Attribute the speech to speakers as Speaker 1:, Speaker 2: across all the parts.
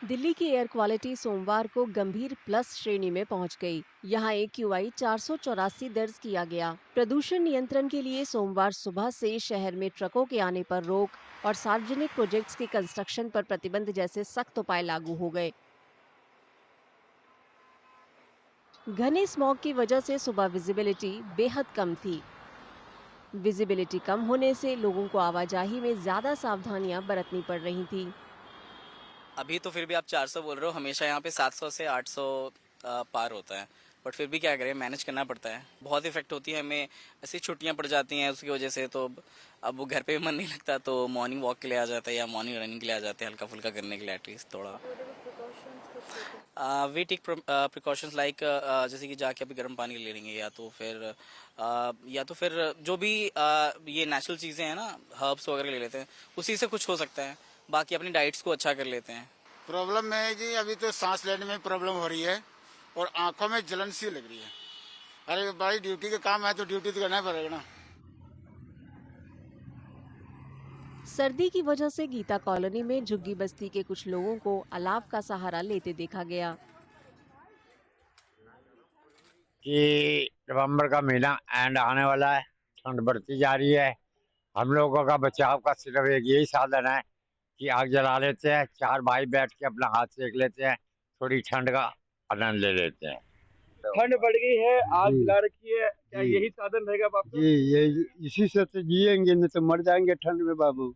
Speaker 1: दिल्ली की air quality सोमवार को गंभीर प्लस श्रेणी में पहुंच गई। यहां AQI 484 दर्ज किया गया। प्रदूषण नियंत्रण के लिए सोमवार सुबह से शहर में ट्रकों के आने पर रोक और सार्वजनिक प्रोजेक्ट्स के कंस्ट्रक्शन पर प्रतिबंध जैसे सख्त उपाय लागू हो गए। घने स्मॉग की वजह से सुबह विजिबिलिटी बेहद कम थी। विजिबिलिटी कम होने से लोगों को आवाजाही में ज्यादा सावधानियां बरतनी पड़ रही थी।
Speaker 2: अभी तो फिर भी आप 400 बोल रहे हो, हमेशा यहाँ पे 700 से 800 पार होता है। बट फिर भी क्या करें, मैनेज करना पड़ता है। बहुत इफेक्ट होती है हमें, ऐसी छुट्टियाँ पड़ जाती हैं उसकी वजह से। तो अब वो घर पे भी मन नहीं लगता, तो मॉर्निंग वॉक के लिए आ जाता है या मॉर्निंग रनिंग के लिए आ जाते हैं, हल्का फुल्का करने के लिए एटलीस्ट थोड़ा। वी टेक प्रिकॉशंस लाइक जैसे कि जाके अभी गर्म पानी ले लेंगे, या तो फिर जो भी ये नेचुरल चीज़ें हैं ना, हर्ब्स वगैरह ले लेते हैं, उसी से कुछ हो सकता है। बाकी अपनी डाइट्स को अच्छा कर लेते हैं।
Speaker 3: प्रॉब्लम है जी, अभी तो सांस लेने में प्रॉब्लम हो रही है और आंखों में जलन सी लग रही है। अरे भाई, ड्यूटी का काम है तो ड्यूटी तो करना पड़ेगा ना।
Speaker 1: सर्दी की वजह से गीता कॉलोनी में झुग्गी बस्ती के कुछ लोगों को अलाव का सहारा लेते देखा गया।
Speaker 4: कि नवंबर का महीना एंड आने वाला है, ठंड बढ़ती जा रही है। हम लोगों का बचाव का सिर्फ एक यही साधन है कि आग जला लेते हैं, चार भाई बैठ के अपना हाथ सेक लेते हैं, थोड़ी ठंड का आनंद ले लेते हैं।
Speaker 5: ठंड बढ़ गई है, आग
Speaker 4: जी
Speaker 5: जला रखी है, क्या
Speaker 4: जी
Speaker 5: यही साधन रहेगा अब आपका?
Speaker 4: जी, ये इसी से तो जिएंगे, नहीं तो मर जाएंगे ठंड में बाबू।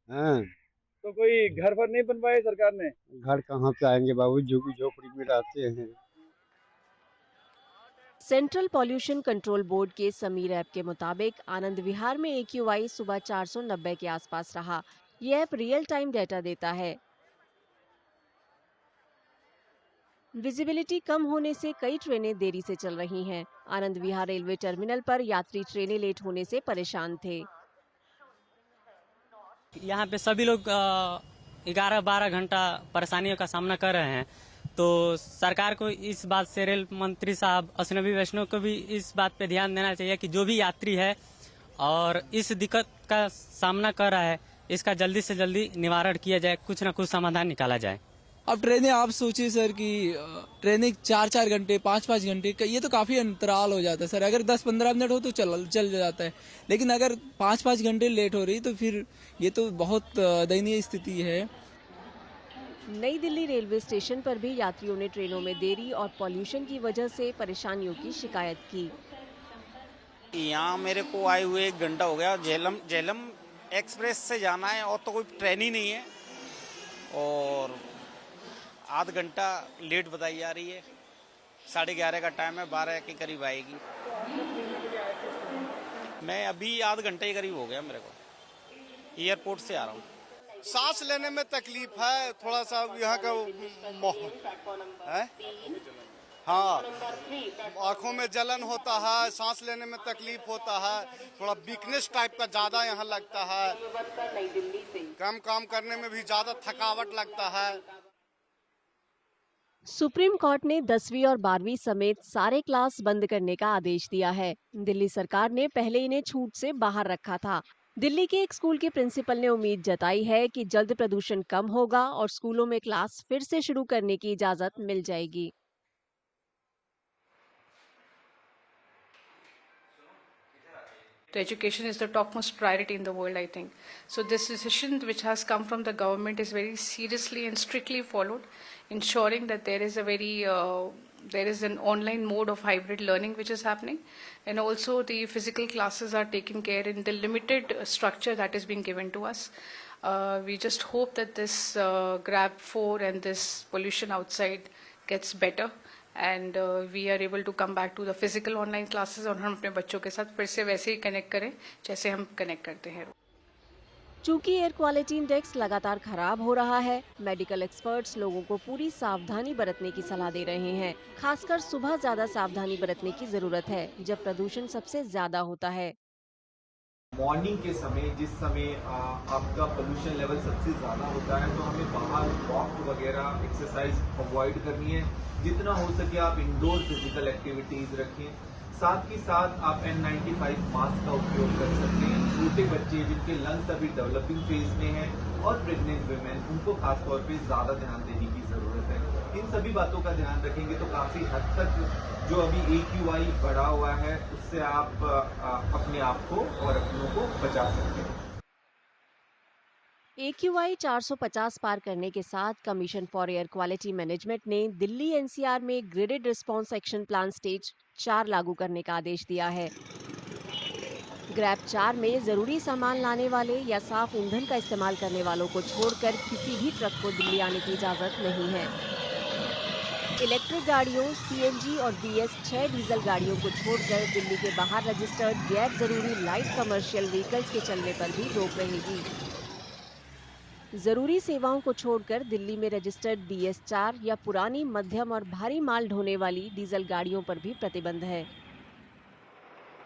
Speaker 4: हाँ,
Speaker 5: तो कोई घर पर नहीं बनवाए सरकार ने?
Speaker 4: घर कहाँ से आएंगे बाबू, झुग्गी झोपड़ी में रहते हैं।
Speaker 1: सेंट्रल पॉल्यूशन कंट्रोल बोर्ड के समीर ऐप के मुताबिक आनंद विहार में AQI सुबह 490 के आसपास रहा। यह ऐप रियल टाइम डेटा देता है। विजिबिलिटी कम होने से कई ट्रेनें देरी से चल रही हैं। आनंद विहार रेलवे टर्मिनल पर यात्री ट्रेनें लेट होने से परेशान थे।
Speaker 6: यहाँ पे सभी लोग 11-12 घंटा परेशानियों का सामना कर रहे हैं। तो सरकार को इस बात से, रेल मंत्री साहब अश्विनी वैष्णव को भी इस बात पे ध्यान देना चाहिए कि जो भी यात्री है और इस दिक्कत का सामना कर रहा है, इसका जल्दी से जल्दी निवारण किया जाए, कुछ न कुछ समाधान निकाला जाए।
Speaker 7: अब ट्रेनें आप सोचिए सर कि ट्रेनें 4-4 घंटे 5-5 घंटे ये तो काफ़ी अंतराल हो जाता है सर। अगर 10-15 मिनट हो तो चल जाता है, लेकिन अगर 5-5 घंटे लेट हो रही तो फिर ये तो बहुत दयनीय स्थिति है।
Speaker 1: नई दिल्ली रेलवे स्टेशन पर भी यात्रियों ने ट्रेनों में देरी और पॉल्यूशन की वजह से परेशानियों की शिकायत की।
Speaker 8: यहाँ मेरे को आए हुए 1 घंटा हो गया। झेलम एक्सप्रेस से जाना है और तो कोई ट्रेन ही नहीं है, और आध घंटा लेट बताई जा रही है। 11:30 का टाइम है, 12 के करीब आएगी। मैं अभी आध घंटे के करीब हो गया मेरे को। एयरपोर्ट से आ रहा हूँ।
Speaker 3: सांस लेने में तकलीफ है, थोड़ा सा यहाँ का माहौल है। हाँ, आंखों में जलन होता है, सांस लेने में तकलीफ होता है, थोड़ा वीकनेस टाइप का ज्यादा यहाँ लगता है। काम करने में भी ज्यादा थकावट लगता है।
Speaker 1: सुप्रीम कोर्ट ने 10वीं और 12वीं समेत सारे क्लास बंद करने का आदेश दिया है। दिल्ली सरकार ने पहले इन्हें छूट से बाहर रखा था। दिल्ली के एक स्कूल के प्रिंसिपल ने उम्मीद जताई है कि जल्द प्रदूषण कम होगा और स्कूलों में क्लास फिर से शुरू करने की इजाजत मिल जाएगी।
Speaker 9: The education is the topmost priority in the world, I think. So this decision which has come from the government is very seriously and strictly followed, ensuring that there is an online mode of hybrid learning which is happening, and also the physical classes are taken care in the limited structure that is being given to us. We just hope that this Grab 4 and this pollution outside gets better, and we are able to come back to the physical online classes, और हम अपने बच्चों के साथ फिर से वैसे ही connect करें जैसे हम कनेक्ट करते हैं।
Speaker 1: चूंकि एयर क्वालिटी इंडेक्स लगातार खराब हो रहा है, मेडिकल एक्सपर्ट्स लोगों को पूरी सावधानी बरतने की सलाह दे रहे हैं। खासकर सुबह ज्यादा सावधानी बरतने की जरूरत है, जब प्रदूषण सबसे ज्यादा होता है।
Speaker 10: मॉर्निंग के समय, जिस समय आपका पोल्यूशन लेवल सबसे ज़्यादा होता है, तो हमें बाहर वॉक वगैरह एक्सरसाइज अवॉइड करनी है। जितना हो सके आप इंडोर फिजिकल एक्टिविटीज़ रखें। साथ ही साथ आप N95 मास्क का उपयोग कर सकते हैं। छोटे बच्चे जिनके लंग्स अभी डेवलपिंग फेज में हैं, और प्रेग्नेंट वुमेन, उनको खासतौर पे ज़्यादा ध्यान देने की ज़रूरत है। इन सभी बातों का ध्यान रखेंगे तो काफ़ी हद तक जो अभी AQI बढ़ा हुआ है उससे आप अपने आप को और अपनों को बचा सकते हैं।
Speaker 1: AQI 450 पार करने के साथ commission for air quality management ने दिल्ली NCR में ग्रिडेड रिस्पांस एक्शन प्लान स्टेज 4 लागू करने का आदेश दिया है। ग्रैब 4 में जरूरी सामान लाने वाले या साफ ईंधन का इस्तेमाल करने वालों को छोड़कर किसी भी ट्रक को दिल्ली आने की इजाजत नहीं है। इलेक्ट्रिक गाड़ियों, CNG और BS6 डीजल गाड़ियों को छोड़कर दिल्ली के बाहर रजिस्टर्ड गैर जरूरी लाइट कमर्शियल व्हीकल्स के चलने पर भी रोक रहेगी। जरूरी सेवाओं को छोड़कर दिल्ली में रजिस्टर्ड BS4 या पुरानी, मध्यम और भारी माल ढोने वाली डीजल गाड़ियों पर भी प्रतिबंध है।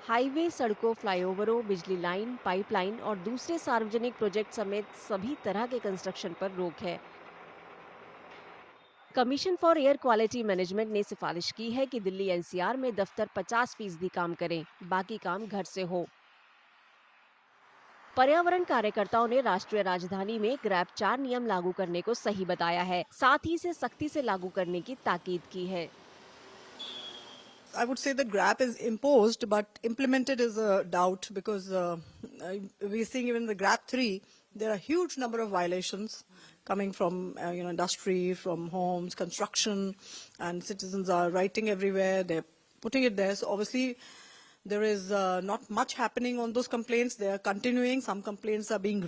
Speaker 1: हाईवे, सड़कों, फ्लाईओवरों, बिजली लाइन, पाइपलाइन और दूसरे सार्वजनिक प्रोजेक्ट समेत सभी तरह के कंस्ट्रक्शन पर रोक है। Commission for air quality management ने सिफारिश की है कि दिल्ली NCR में दफ्तर 50% काम करें, बाकी काम घर से हो। पर्यावरण कार्यकर्ताओं ने राष्ट्रीय राजधानी में ग्रैब 4 नियम लागू करने को सही बताया है, साथ ही इसे सख्ती से लागू करने की ताकीद की है।
Speaker 11: I would say that GRAP is imposed, but implemented is a doubt because we're seeing even the GRAP 3, there are huge number of violations coming from industry, from homes, construction, and citizens are writing everywhere. They're putting it there. So obviously, there is not much happening on those complaints. They are continuing. Some complaints are being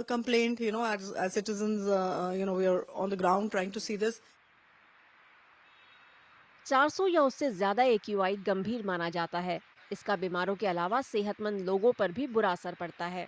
Speaker 11: complained. As citizens, we are on the ground trying to see this.
Speaker 1: 400 या उससे ज्यादा AQI गंभीर माना जाता है। इसका बीमारों के अलावा सेहतमंद लोगों पर भी बुरा असर पड़ता है।